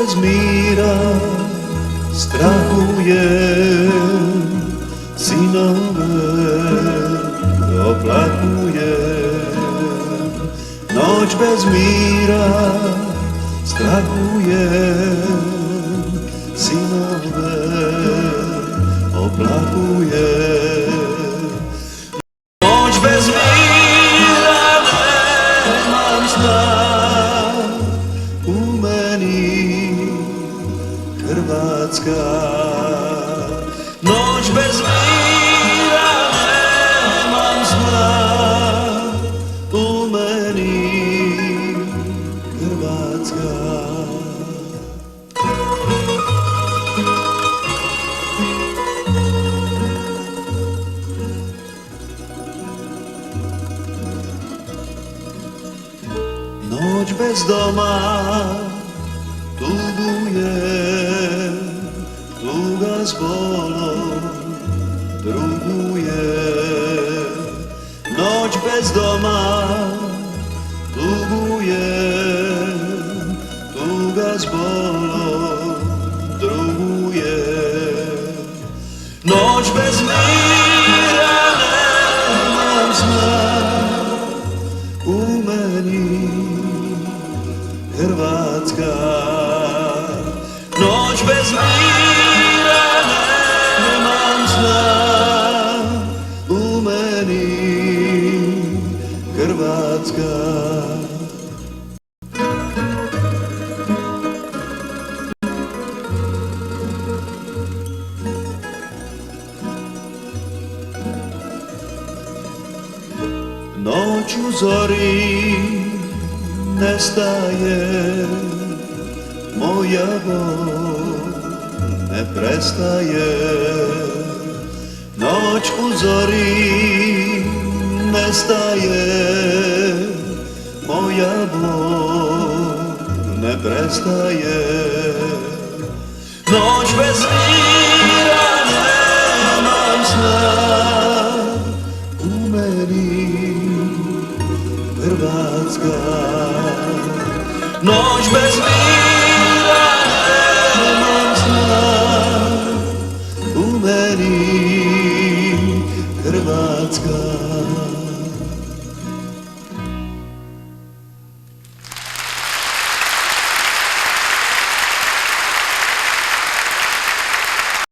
bez mira strahujem, sinove oplakujem. Noć bez mira strahujem, sinove oplakujem. Noć bez mira nemam sna, u meni Hrvatska. Noć bez mira nemam sna, u meni Hrvatska. Noć bez doma tugujem, tuga s bolom druguje. Noć bez doma tugujem, tuga s bolom druguje. Noć bez mira nemam sna, u meni Hrvatska. Noć bez mira nemam sna, u meni Hrvatska. Noć u zori nestaje, moja bol ne prestaje. Noć u zori nestaje, moja bol ne prestaje. Noć bez mira nemam sna, u meni Hrvatska. Noć bez